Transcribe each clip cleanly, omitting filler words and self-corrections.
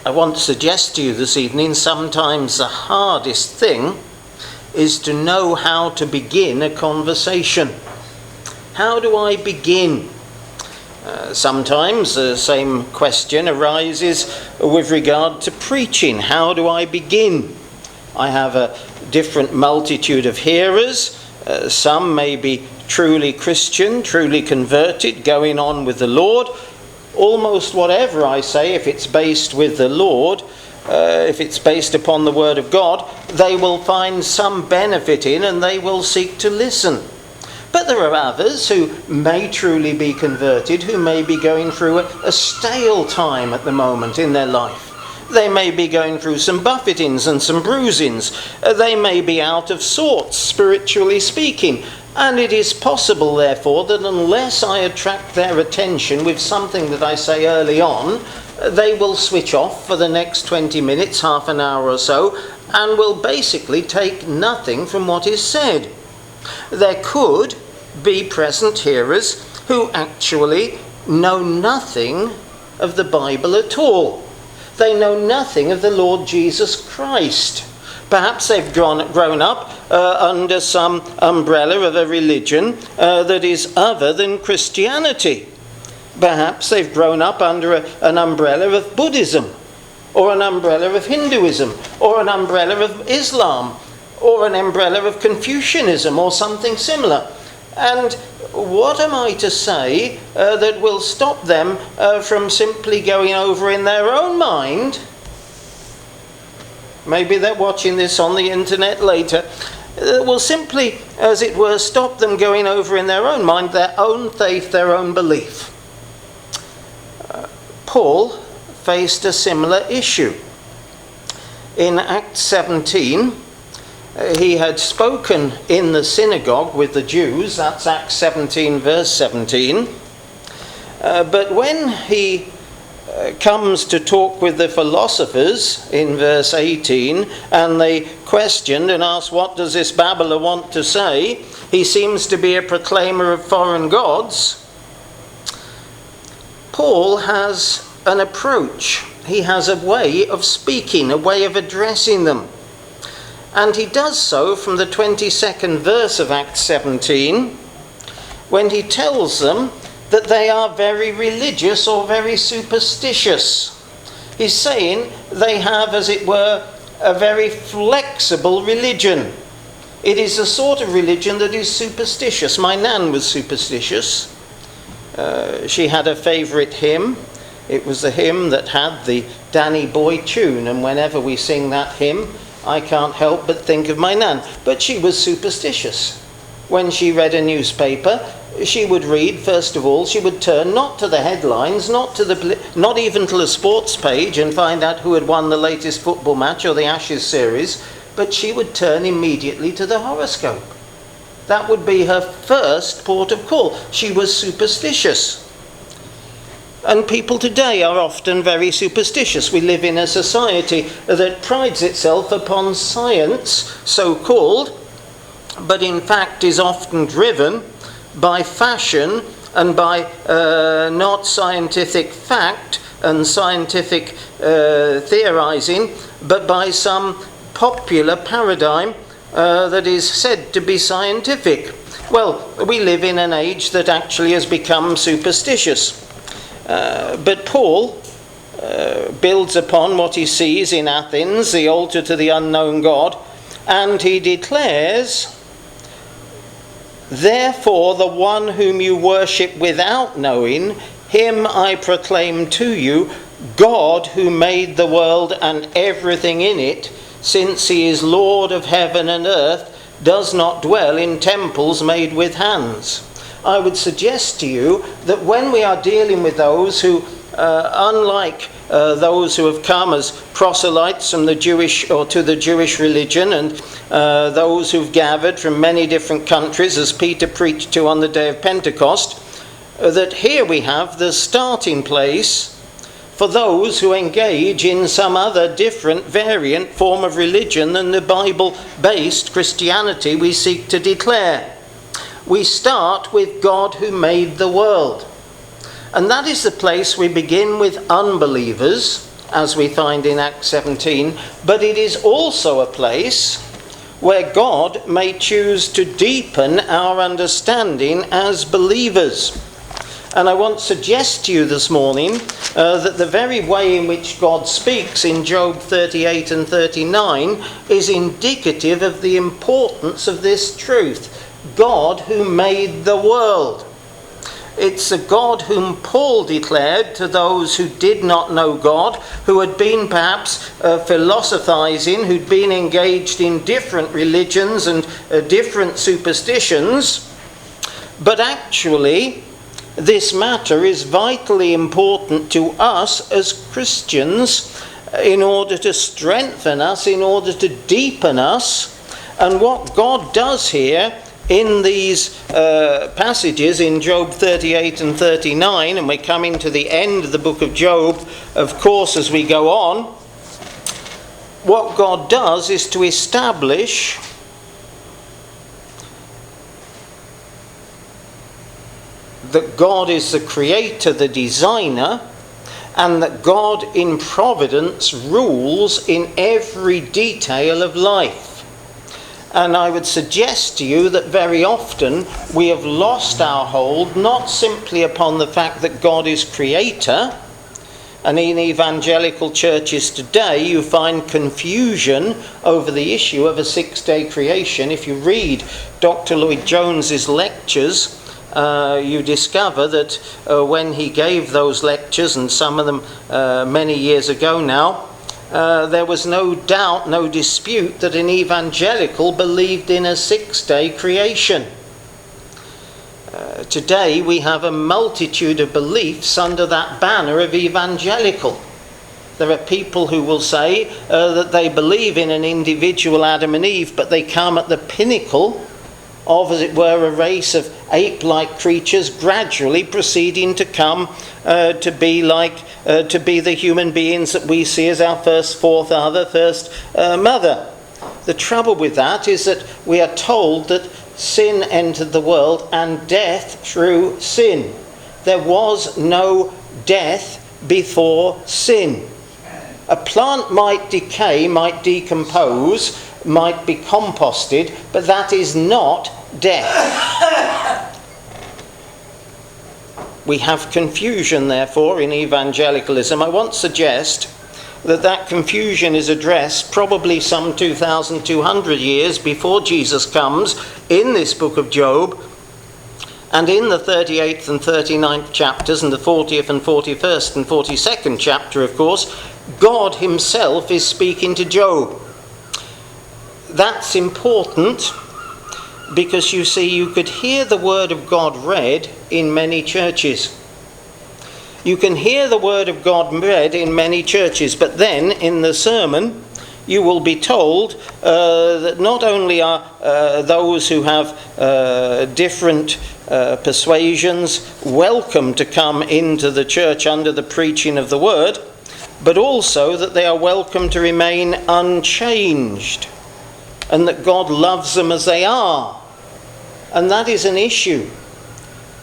I want to suggest to you this evening, sometimes the hardest thing is to know how to begin a conversation. How do I begin? Sometimes the same question arises with regard to preaching. How do I begin? I have a different multitude of hearers. Some may be truly Christian, truly converted, going on with the Lord. Almost whatever I say, if it's based with the Lord, if it's based upon the Word of God, they will find some benefit in and they will seek to listen. But there are others who may truly be converted, who may be going through a stale time at the moment in their life. They may be going through some buffetings and some bruisings. They may be out of sorts, spiritually speaking. And it is possible, therefore, that unless I attract their attention with something that I say early on, they will switch off for the next 20 minutes, half an hour or so, and will basically take nothing from what is said. There could be present hearers who actually know nothing of the Bible at all. They know nothing of the Lord Jesus Christ. Perhaps they've grown up under some umbrella of a religion that is other than Christianity. Perhaps they've grown up under an umbrella of Buddhism, or an umbrella of Hinduism, or an umbrella of Islam, or an umbrella of Confucianism, or something similar. And what am I to say that will stop them from simply going over in their own mind? Maybe they're watching this on the internet later. Will simply, as it were, stop them going over in their own mind, their own faith, their own belief. Paul faced a similar issue. In Acts 17, he had spoken in the synagogue with the Jews. That's Acts 17, verse 17. But when he comes to talk with the philosophers in verse 18, and they questioned and asked, what does this babbler want to say? He seems to be a proclaimer of foreign gods. Paul has an approach. He has a way of speaking, a way of addressing them. And he does so from the 22nd verse of Acts 17, when he tells them that they are very religious or very superstitious. He's saying they have, as it were, a very flexible religion. It is a sort of religion that is superstitious. My nan was superstitious. She had a favourite hymn. It was the hymn that had the Danny Boy tune, and whenever we sing that hymn, I can't help but think of my nan. But she was superstitious. When she read a newspaper, she would read, first of all, she would turn not to the headlines, not even to the sports page and find out who had won the latest football match or the Ashes series, but she would turn immediately to the horoscope. That would be her first port of call. She was superstitious. And people today are often very superstitious. We live in a society that prides itself upon science, so-called, but in fact is often driven by fashion and by not scientific fact and scientific theorizing, but by some popular paradigm that is said to be scientific. Well, we live in an age that actually has become superstitious. But Paul builds upon what he sees in Athens, the altar to the unknown God, and he declares, therefore the one whom you worship without knowing, him I proclaim to you, God who made the world and everything in it, since he is Lord of heaven and earth, does not dwell in temples made with hands. I would suggest to you that when we are dealing with those who, unlike those who have come as proselytes from the Jewish or to the Jewish religion, and those who've gathered from many different countries, as Peter preached to on the day of Pentecost, that here we have the starting place for those who engage in some other different variant form of religion than the Bible-based Christianity we seek to declare. We start with God who made the world. And that is the place we begin with unbelievers as we find in Acts 17, but it is also a place where God may choose to deepen our understanding as believers. And I want to suggest to you this morning that the very way in which God speaks in Job 38 and 39 is indicative of the importance of this truth. God who made the world. It's a God whom Paul declared to those who did not know God, who had been perhaps philosophizing, who'd been engaged in different religions and different superstitions. But actually, this matter is vitally important to us as Christians in order to strengthen us, in order to deepen us. And what God does here in these passages in Job 38 and 39, and we're coming to the end of the book of Job, of course, as we go on, what God does is to establish that God is the creator, the designer, and that God in providence rules in every detail of life. And I would suggest to you that very often we have lost our hold not simply upon the fact that God is creator, and in evangelical churches today you find confusion over the issue of a six-day creation. If you read Dr. Lloyd Jones's lectures, you discover that when he gave those lectures, and some of them many years ago now, there was no doubt, no dispute that an evangelical believed in a six-day creation. Today we have a multitude of beliefs under that banner of evangelical. There are people who will say that they believe in an individual Adam and Eve, but they come at the pinnacle of, as it were, a race of ape-like creatures gradually proceeding to come to be the human beings that we see as our first forefather, first mother. The trouble with that is that we are told that sin entered the world and death through sin. There was no death before sin. A plant might decay, might decompose, might be composted, but that is not death. We have confusion, therefore, in evangelicalism. I want to suggest that confusion is addressed probably some 2,200 years before Jesus comes in this book of Job, and in the 38th and 39th chapters, and the 40th and 41st and 42nd chapter, of course, God himself is speaking to Job. That's important because, you see, you could hear the word of God read in many churches. You can hear the word of God read in many churches, but then in the sermon you will be told that not only are those who have different persuasions welcome to come into the church under the preaching of the word, but also that they are welcome to remain unchanged, and that God loves them as they are. And that is an issue,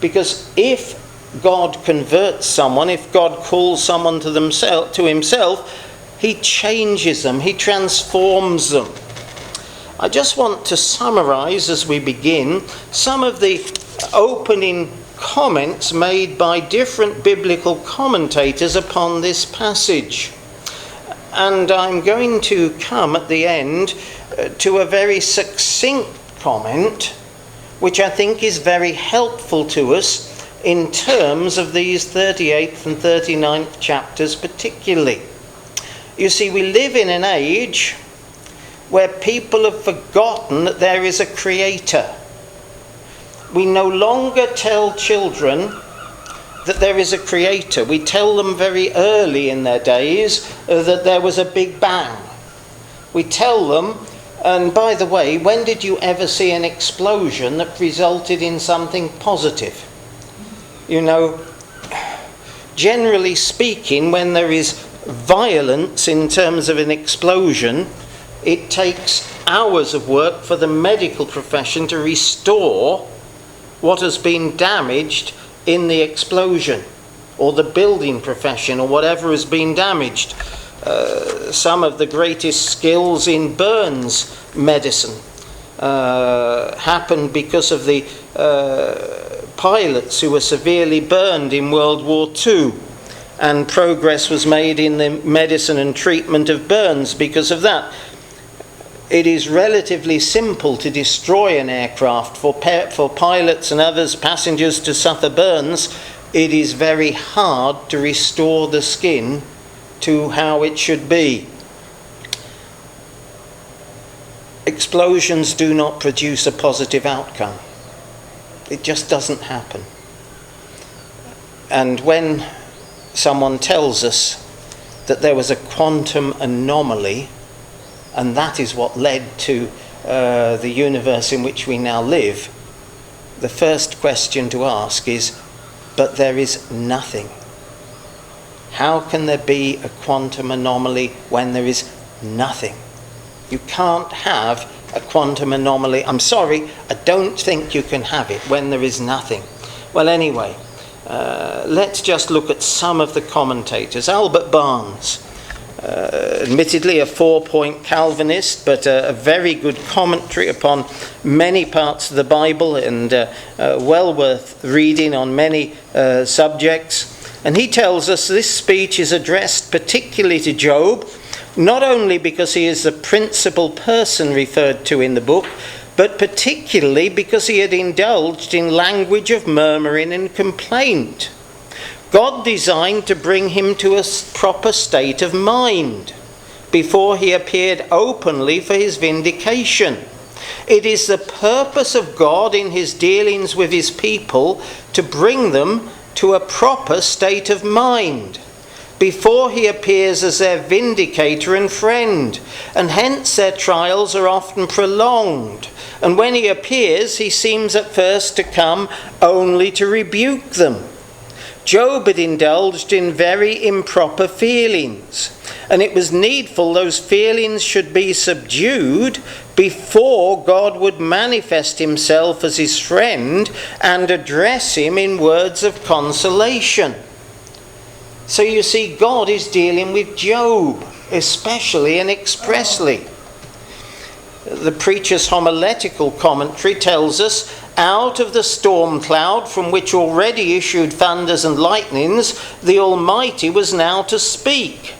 because if God converts someone, if God calls someone to himself, he changes them, he transforms them. I just want to summarize as we begin some of the opening comments made by different biblical commentators upon this passage. And I'm going to come at the end to a very succinct comment, which I think is very helpful to us in terms of these 38th and 39th chapters particularly. You see, we live in an age where people have forgotten that there is a creator. We no longer tell children that there is a creator. We tell them very early in their days that there was a big bang. We tell them, and by the way, when did you ever see an explosion that resulted in something positive? You know, generally speaking, when there is violence in terms of an explosion, it takes hours of work for the medical profession to restore what has been damaged in the explosion. or the building profession, or whatever has been damaged. Some of the greatest skills in burns medicine happened because of the pilots who were severely burned in World War II, and progress was made in the medicine and treatment of burns because of that. It is relatively simple to destroy an aircraft. For pilots and others, passengers, to suffer burns. It is very hard to restore the skin to how it should be. Explosions do not produce a positive outcome. It just doesn't happen. And when someone tells us that there was a quantum anomaly, and that is what led to the universe in which we now live, the first question to ask is, but there is nothing. How can there be a quantum anomaly when there is nothing? You can't have a quantum anomaly. I'm sorry, I don't think you can have it when there is nothing. Well, anyway, let's just look at some of the commentators. Albert Barnes, admittedly a 4-point Calvinist, but a very good commentary upon many parts of the Bible, and well worth reading on many subjects. And he tells us this speech is addressed particularly to Job, not only because he is the principal person referred to in the book, but particularly because he had indulged in language of murmuring and complaint. God designed to bring him to a proper state of mind before he appeared openly for his vindication. It is the purpose of God in his dealings with his people to bring them to a proper state of mind before he appears as their vindicator and friend, and hence their trials are often prolonged. And when he appears, he seems at first to come only to rebuke them. Job had indulged in very improper feelings, and it was needful those feelings should be subdued before God would manifest himself as his friend and address him in words of consolation. So you see, God is dealing with Job, especially and expressly. The Preacher's Homiletical Commentary tells us, out of the storm cloud from which already issued thunders and lightnings, the Almighty was now to speak.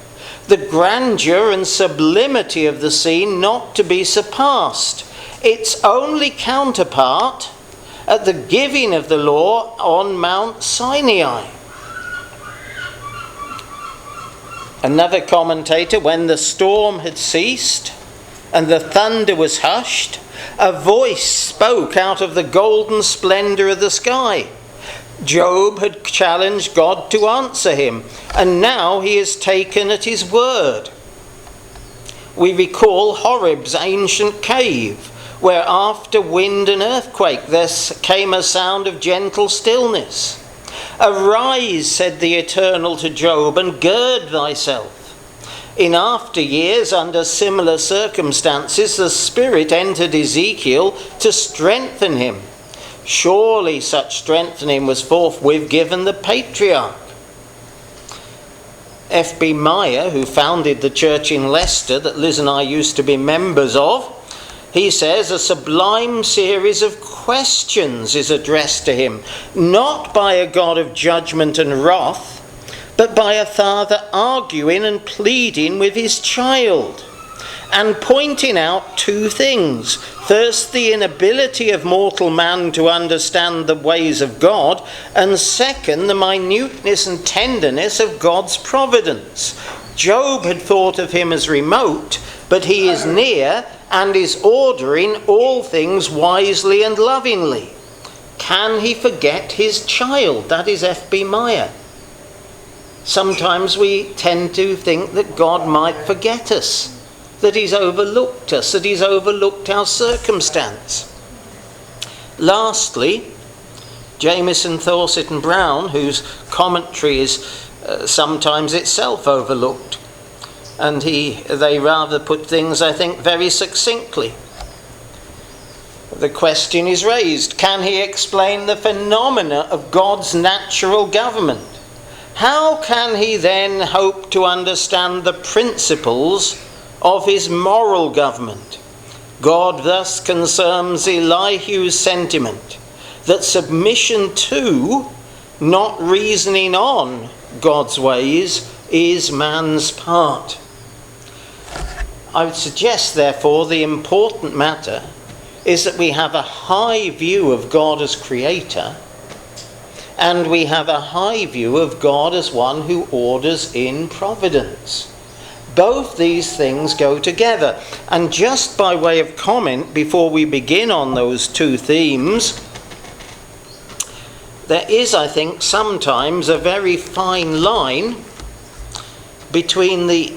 The grandeur and sublimity of the scene not to be surpassed. Its only counterpart at the giving of the law on Mount Sinai. Another commentator, when the storm had ceased and the thunder was hushed, a voice spoke out of the golden splendour of the sky. Job had challenged God to answer him, and now he is taken at his word. We recall Horeb's ancient cave, where after wind and earthquake there came a sound of gentle stillness. Arise, said the Eternal to Job, and gird thyself. In after years, under similar circumstances, the Spirit entered Ezekiel to strengthen him. Surely such strengthening was forthwith given the patriarch. F.B. Meyer, who founded the church in Leicester that Liz and I used to be members of, he says a sublime series of questions is addressed to him, not by a God of judgment and wrath, but by a father arguing and pleading with his child, and pointing out two things. First, the inability of mortal man to understand the ways of God, and second, the minuteness and tenderness of God's providence. Job had thought of him as remote, but he is near and is ordering all things wisely and lovingly. Can he forget his child? That is F.B. Meyer. Sometimes we tend to think that God might forget us, that he's overlooked us, that he's overlooked our circumstance. Lastly, Jamieson, Thorset and Brown, whose commentary is sometimes itself overlooked, and they rather put things, I think, very succinctly. The question is raised, can he explain the phenomena of God's natural government? how can he then hope to understand the principles of his moral government? God thus confirms Elihu's sentiment that submission to, not reasoning on, God's ways is man's part. I would suggest, therefore, the important matter is that we have a high view of God as creator, and we have a high view of God as one who orders in providence. Both these things go together. And just by way of comment, before we begin on those two themes, there is, I think, sometimes a very fine line between the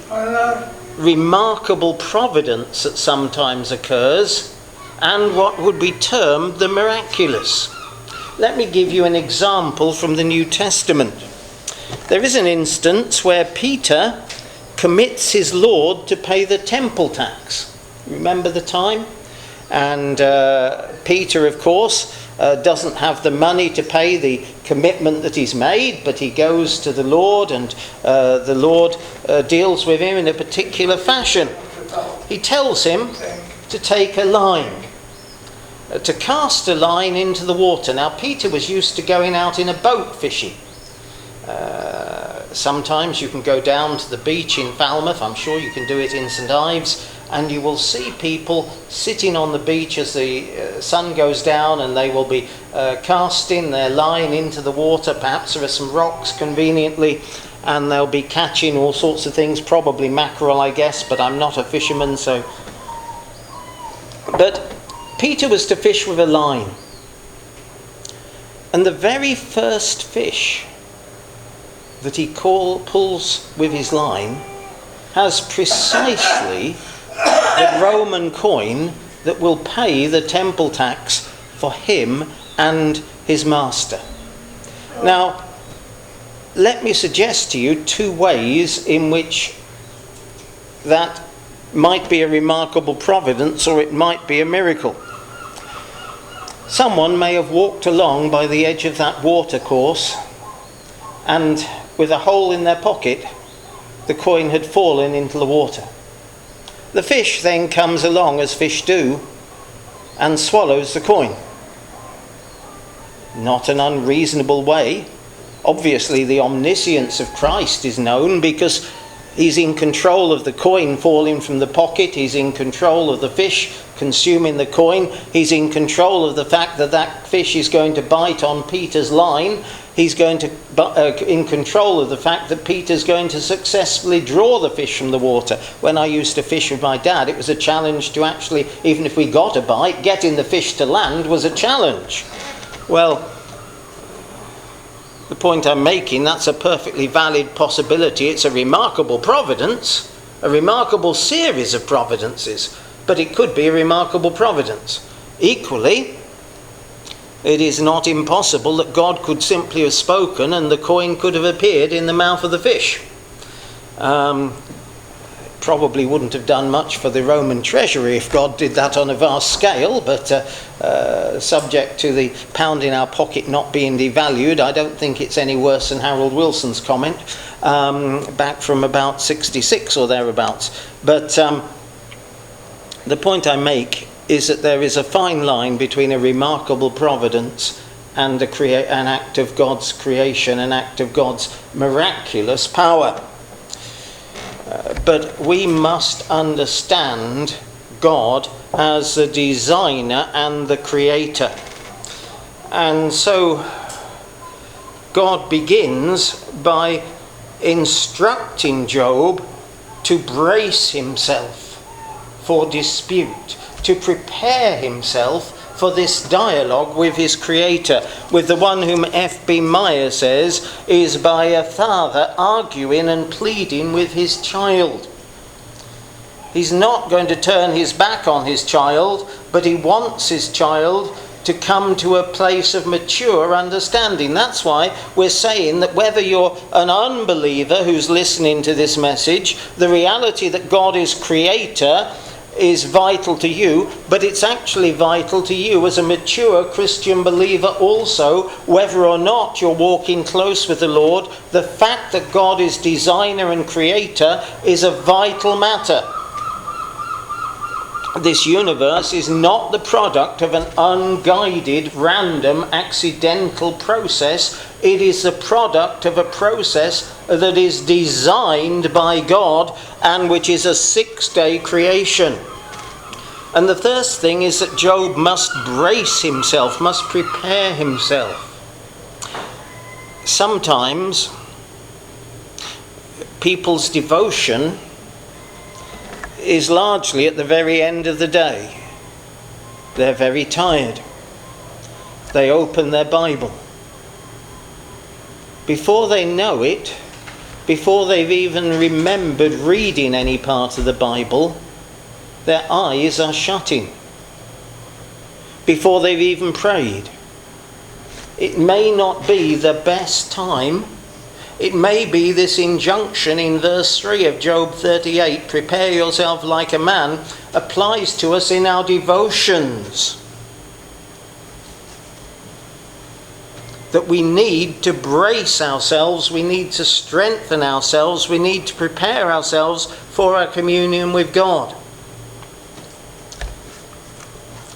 remarkable providence that sometimes occurs and what would be termed the miraculous. Let me give you an example from the New Testament. There is an instance where Peter commits his Lord to pay the temple tax. Remember the time? And Peter, of course, doesn't have the money to pay the commitment that he's made, but he goes to the Lord, and the Lord deals with him in a particular fashion. He tells him to take a line, to cast a line into the water. Now, Peter was used to going out in a boat fishing. Sometimes you can go down to the beach in Falmouth, I'm sure you can do it in St Ives, and you will see people sitting on the beach as the sun goes down, and they will be casting their line into the water. Perhaps there are some rocks conveniently, and they'll be catching all sorts of things, probably mackerel, I guess, but I'm not a fisherman, so... But Peter was to fish with a line. And the very first fish that he pulls with his line has precisely the Roman coin that will pay the temple tax for him and his master. Now, let me suggest to you two ways in which that might be a remarkable providence, or it might be a miracle. Someone may have walked along by the edge of that water course, and with a hole in their pocket, the coin had fallen into the water. The fish then comes along, as fish do, and swallows the coin. Not an unreasonable way. Obviously, the omniscience of Christ is known, because he's in control of the coin falling from the pocket. He's in control of the fish consuming the coin. He's in control of the fact that that fish is going to bite on Peter's line. He's going to in control of the fact that Peter's going to successfully draw the fish from the water. When I used to fish with my dad, it was a challenge to actually, even if we got a bite, getting the fish to land was a challenge. Well, the point I'm making, that's a perfectly valid possibility. It's a remarkable providence, a remarkable series of providences, but it could be a remarkable providence. Equally, it is not impossible that God could simply have spoken and the coin could have appeared in the mouth of the fish. Probably wouldn't have done much for the Roman treasury if God did that on a vast scale, but subject to the pound in our pocket not being devalued, I don't think it's any worse than Harold Wilson's comment back from about 66 or thereabouts. But the point I make is that there is a fine line between a remarkable providence and an act of God's creation, an act of God's miraculous power. But we must understand God as the designer and the creator. And so God begins by instructing Job to brace himself for dispute, to prepare himself for this dialogue with his creator, with the one whom F.B. Meyer says is by a father arguing and pleading with his child. He's not going to turn his back on his child, but he wants his child to come to a place of mature understanding. That's why we're saying that whether you're an unbeliever who's listening to this message, the reality that God is creator is vital to you, but it's actually vital to you as a mature Christian believer also, whether or not you're walking close with the Lord. The fact that God is designer and creator is a vital matter. This universe is not the product of an unguided, random, accidental process. It is the product of a process that is designed by God and which is a 6-day creation. And the first thing is that Job must brace himself, must prepare himself. Sometimes people's devotion is largely at the very end of the day. They're very tired. They open their Bible. Before they know it, before they've even remembered reading any part of the Bible, their eyes are shutting. Before they've even prayed. It may not be the best time. It may be this injunction in verse 3 of Job 38, prepare yourself like a man, applies to us in our devotions. That we need to brace ourselves, we need to strengthen ourselves, we need to prepare ourselves for our communion with God.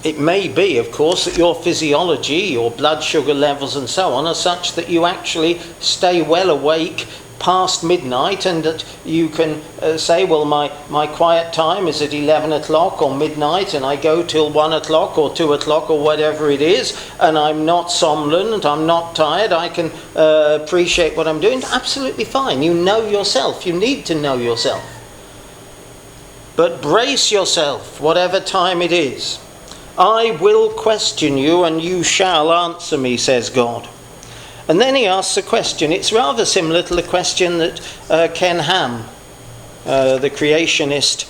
It may be, of course, that your physiology, your blood sugar levels and so on are such that you actually stay well awake past midnight, and that you can say, well, my quiet time is at 11 o'clock or midnight, and I go till 1 o'clock or 2 o'clock or whatever it is, and I'm not somnolent, I'm not tired, I can appreciate what I'm doing. Absolutely fine. You know yourself. You need to know yourself. But brace yourself, whatever time it is. I will question you and you shall answer me, says God. And then he asks a question. It's rather similar to the question that Ken Ham, the creationist,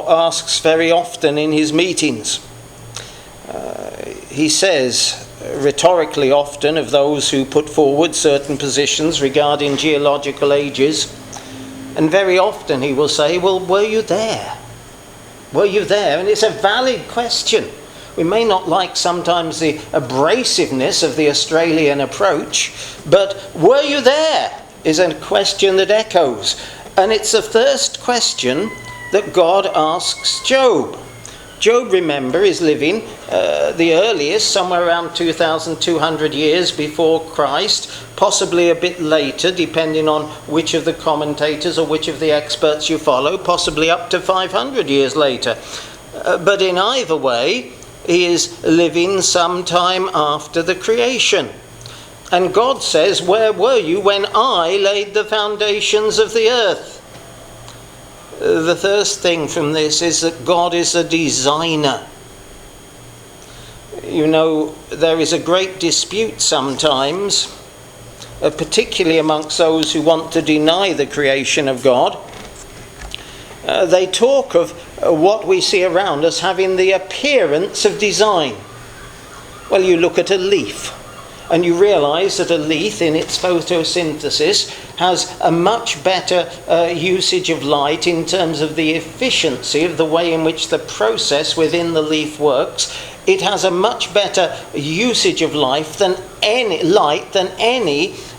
asks very often in his meetings. He says, rhetorically often, of those who put forward certain positions regarding geological ages, and very often he will say, well, were you there? Were you there? And it's a valid question. We may not like sometimes the abrasiveness of the Australian approach, but were you there is a question that echoes. And it's the first question that God asks Job. Job, remember, is living the earliest, somewhere around 2,200 years before Christ, possibly a bit later, depending on which of the commentators or which of the experts you follow, possibly up to 500 years later. But in either way, he is living sometime after the creation. And God says, where were you when I laid the foundations of the earth? The first thing from this is that God is a designer. You know, there is a great dispute sometimes, particularly amongst those who want to deny the creation of God. They talk of what we see around us having the appearance of design. Well, you look at a leaf, and you realise that a leaf in its photosynthesis has a much better usage of light in terms of the efficiency of the way in which the process within the leaf works. It has a much better usage of light than any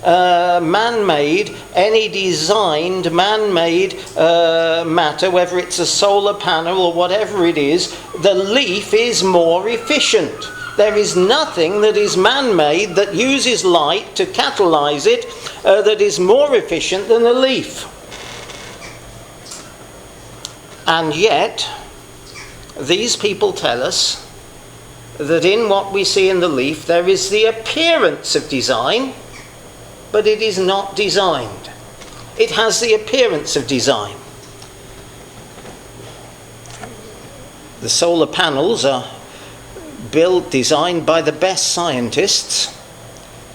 man-made, any designed man-made matter, whether it's a solar panel or whatever it is. The leaf is more efficient. There is nothing that is man-made that uses light to catalyse it that is more efficient than a leaf. And yet, these people tell us that in what we see in the leaf there is the appearance of design, but it is not designed. It has the appearance of design. The solar panels are designed by the best scientists,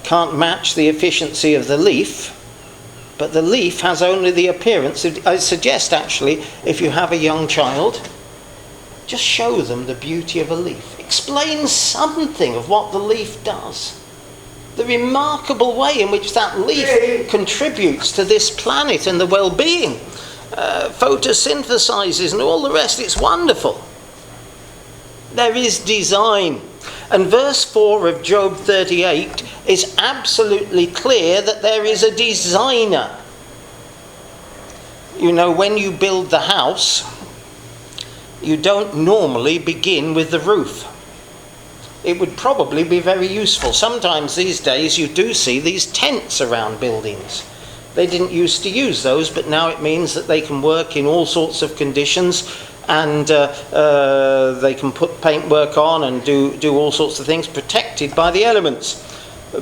can't match the efficiency of the leaf, but the leaf has only the appearance of, I suggest actually, if you have a young child, just show them the beauty of a leaf. Explain something of what the leaf does. The remarkable way in which that leaf contributes to this planet and the well-being. photosynthesizes and all the rest. It's wonderful. There is design. And verse 4 of Job 38 is absolutely clear that there is a designer. You know, when you build the house, you don't normally begin with the roof. It would probably be very useful. Sometimes these days you do see these tents around buildings. They didn't used to use those, but now it means that they can work in all sorts of conditions, and they can put paintwork on and do all sorts of things protected by the elements.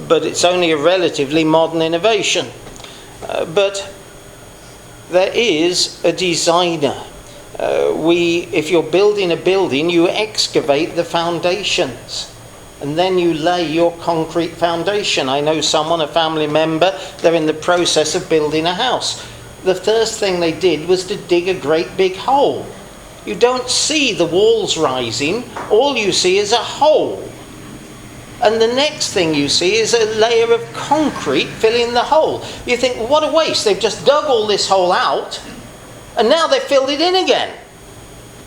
But it's only a relatively modern innovation. But there is a designer. If you're building a building, you excavate the foundations and then you lay your concrete foundation. I know someone, a family member, they're in the process of building a house. The first thing they did was to dig a great big hole. You don't see the walls rising, all you see is a hole. And the next thing you see is a layer of concrete filling the hole. You think, well, what a waste, they've just dug all this hole out and now they've filled it in again.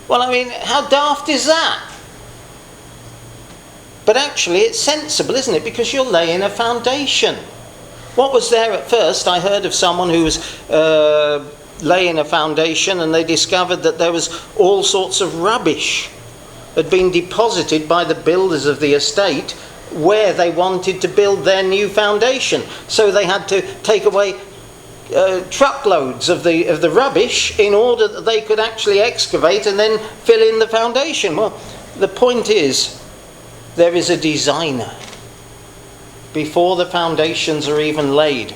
Well, I mean, how daft is that? But actually it's sensible, isn't it? Because you're laying a foundation. What was there at first? I heard of someone who was laying a foundation and they discovered that there was all sorts of rubbish had been deposited by the builders of the estate where they wanted to build their new foundation. So they had to take away truckloads of the rubbish in order that they could actually excavate and then fill in the foundation. Well, the point is, there is a designer before the foundations are even laid.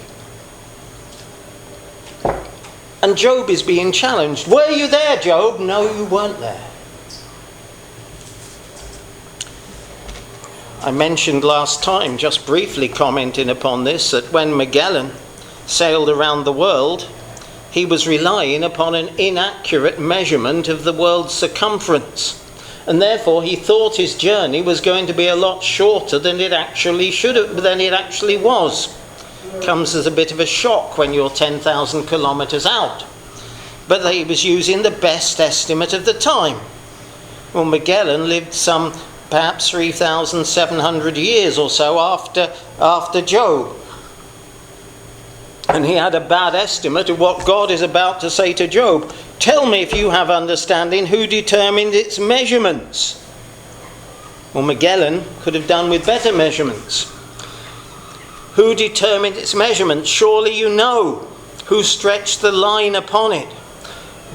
And Job is being challenged. Were you there, Job? No, you weren't there. I mentioned last time, just briefly commenting upon this, that when Magellan sailed around the world, he was relying upon an inaccurate measurement of the world's circumference. And therefore he thought his journey was going to be a lot shorter than it actually was. Comes as a bit of a shock when you're 10,000 kilometres out. But he was using the best estimate of the time. Well, Magellan lived some perhaps 3,700 years or so after Job. And he had a bad estimate of what God is about to say to Job. Tell me, if you have understanding, who determined its measurements? Well, Magellan could have done with better measurements. Who determined its measurements? Surely you know. Who stretched the line upon it?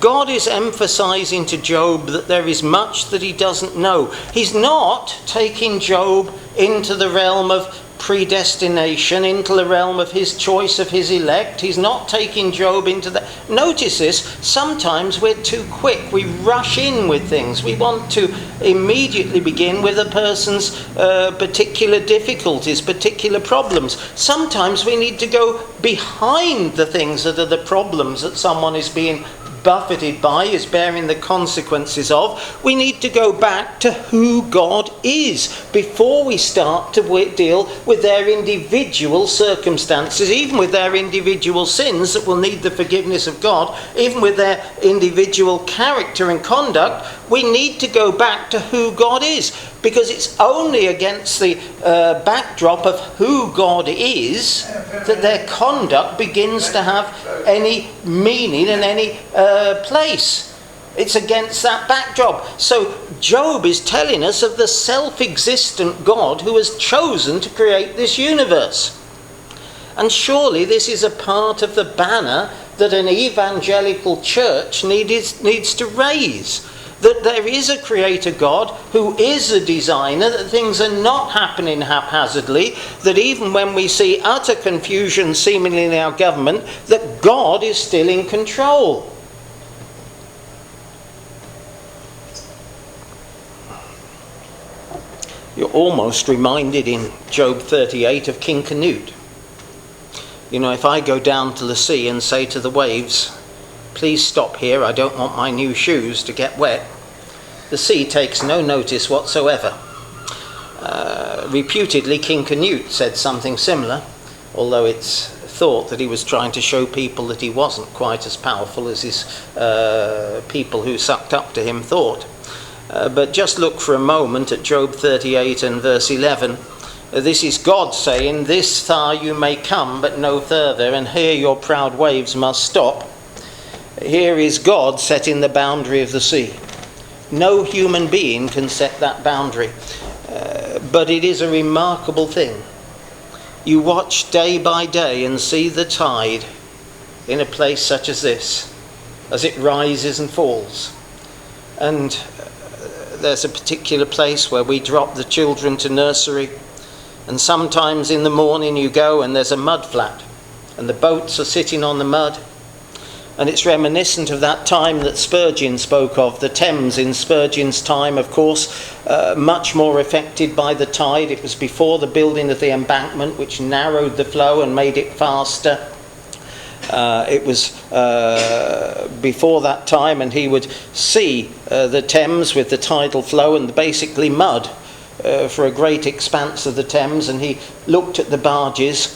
God is emphasizing to Job that there is much that he doesn't know. He's not taking Job into the realm of predestination, into the realm of his choice of his elect. He's not taking Job into that. Notice this, sometimes we're too quick. We rush in with things. We want to immediately begin with a person's particular difficulties, particular problems. Sometimes we need to go behind the things that are the problems that someone is being buffeted by, is bearing the consequences of. We need to go back to who God is before we start to deal with their individual circumstances, even with their individual sins that will need the forgiveness of God, even with their individual character and conduct. We need to go back to who God is, because it's only against the backdrop of who God is that their conduct begins to have any meaning and any place. It's against that backdrop. So Job is telling us of the self-existent God who has chosen to create this universe. And surely this is a part of the banner that an evangelical church needs to raise. That there is a creator God who is a designer, that things are not happening haphazardly, that even when we see utter confusion seemingly in our government, that God is still in control. You're almost reminded in Job 38 of King Canute. You know, if I go down to the sea and say to the waves, please stop here, I don't want my new shoes to get wet, the sea takes no notice whatsoever. Reputedly, King Canute said something similar, although it's thought that he was trying to show people that he wasn't quite as powerful as his people who sucked up to him thought. But just look for a moment at Job 38 and verse 11. This is God saying, "This far you may come, but no further, and here your proud waves must stop." Here is God setting the boundary of the sea. No human being can set that boundary. But it is a remarkable thing. You watch day by day and see the tide in a place such as this, as it rises and falls. And there's a particular place where we drop the children to nursery, and sometimes in the morning you go and there's a mud flat, and the boats are sitting on the mud. And it's reminiscent of that time that Spurgeon spoke of, the Thames in Spurgeon's time, of course, much more affected by the tide. It was before the building of the embankment, which narrowed the flow and made it faster. It was before that time, and he would see the Thames with the tidal flow and basically mud for a great expanse of the Thames, and he looked at the barges.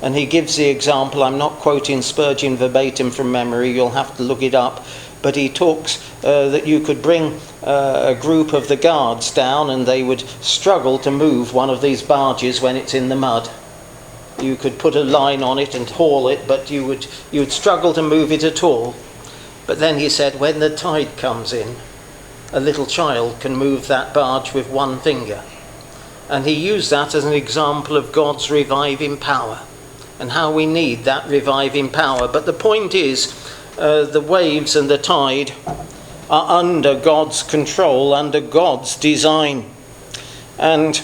And he gives the example, I'm not quoting Spurgeon verbatim from memory, you'll have to look it up, but he talks that you could bring a group of the guards down and they would struggle to move one of these barges when it's in the mud. You could put a line on it and haul it, but you would struggle to move it at all. But then he said, when the tide comes in, a little child can move that barge with one finger. And he used that as an example of God's reviving power, and how we need that reviving power. But the point is, the waves and the tide are under God's control, under God's design. And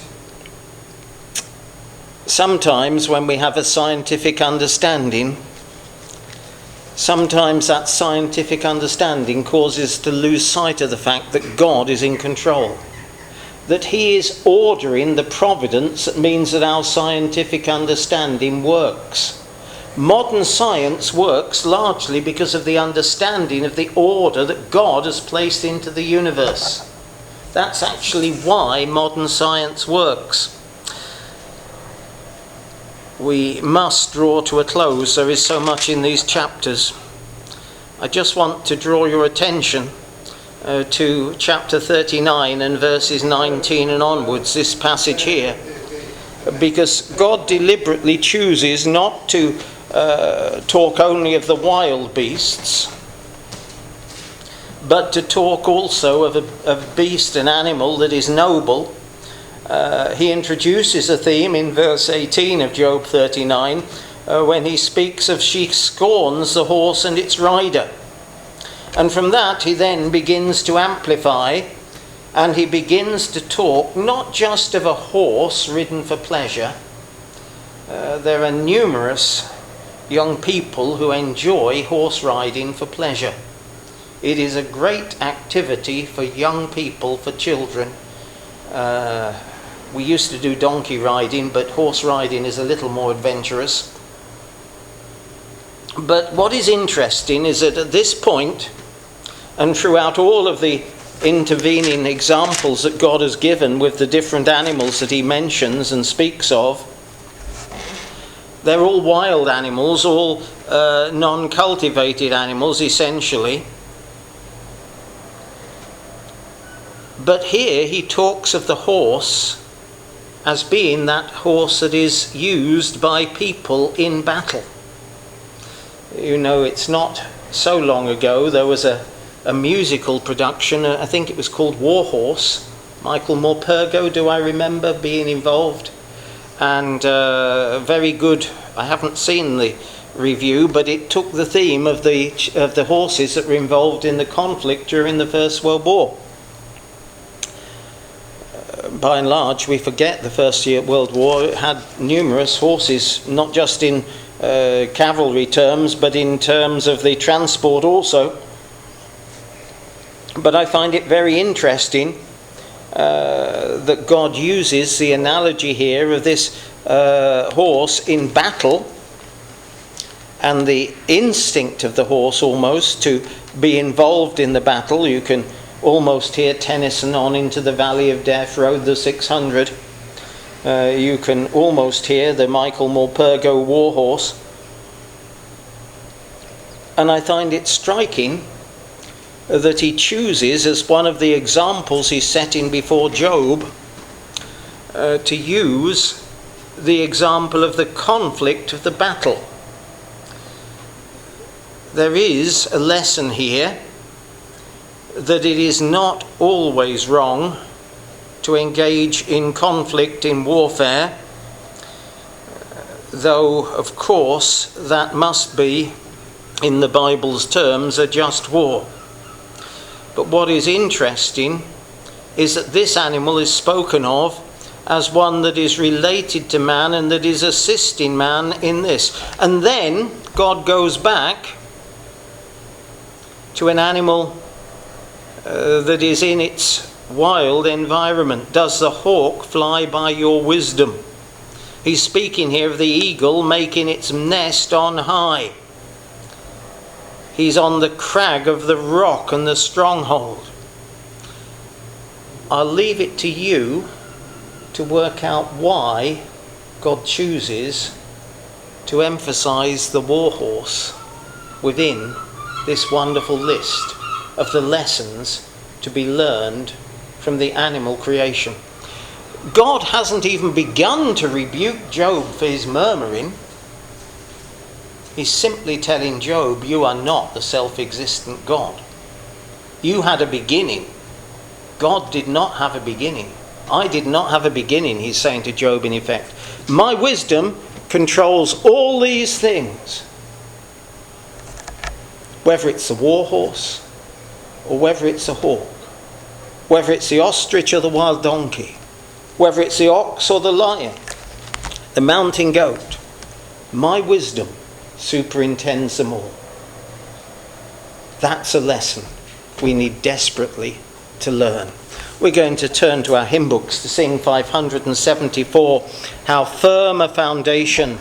sometimes when we have a scientific understanding, sometimes that scientific understanding causes us to lose sight of the fact that God is in control. That he is ordering the providence that means that our scientific understanding works. Modern science works largely because of the understanding of the order that God has placed into the universe. That's actually why modern science works. We must draw to a close. There is so much in these chapters. I just want to draw your attention to chapter 39 and verses 19 and onwards, this passage here, because God deliberately chooses not to talk only of the wild beasts, but to talk also of a beast, an animal that is noble. He introduces a theme in verse 18 of Job 39 when he speaks of she scorns the horse and its rider. And from that he then begins to amplify, and he begins to talk not just of a horse ridden for pleasure. There are numerous young people who enjoy horse riding for pleasure. It is a great activity for young people, for children. We used to do donkey riding, but horse riding is a little more adventurous. But what is interesting is that at this point, and throughout all of the intervening examples that God has given with the different animals that he mentions and speaks of, they're all wild animals, all non-cultivated animals essentially. But here he talks of the horse as being that horse that is used by people in battle. You know, it's not so long ago there was a musical production, I think it was called War Horse. Michael Morpurgo, do I remember being involved? And very good. I haven't seen the review, but it took the theme of the horses that were involved in the conflict during the First World War. By and large, we forget the First World War. It had numerous horses, not just in cavalry terms, but in terms of the transport also. But I find it very interesting that God uses the analogy here of this horse in battle, and the instinct of the horse almost to be involved in the battle. You can almost hear Tennyson on Into the Valley of Death rode the 600. You can almost hear the Michael Morpurgo war horse. And I find it striking that he chooses, as one of the examples he's setting before Job, to use the example of the conflict of the battle. There is a lesson here that it is not always wrong to engage in conflict, in warfare, though of course that must be, in the Bible's terms, a just war. But what is interesting is that this animal is spoken of as one that is related to man and that is assisting man in this. And then God goes back to an animal that is in its wild environment. Does the hawk fly by your wisdom? He's speaking here of the eagle making its nest on high. He's on the crag of the rock and the stronghold. I'll leave it to you to work out why God chooses to emphasize the warhorse within this wonderful list of the lessons to be learned from the animal creation. God hasn't even begun to rebuke Job for his murmuring. He's simply telling Job, you are not the self-existent God. You had a beginning. God did not have a beginning. I did not have a beginning, he's saying to Job in effect. My wisdom controls all these things. Whether it's the warhorse or whether it's a hawk, whether it's the ostrich or the wild donkey, whether it's the ox or the lion, the mountain goat, my wisdom superintends them all. That's a lesson we need desperately to learn. We're going to turn to our hymn books to sing 574, How Firm a Foundation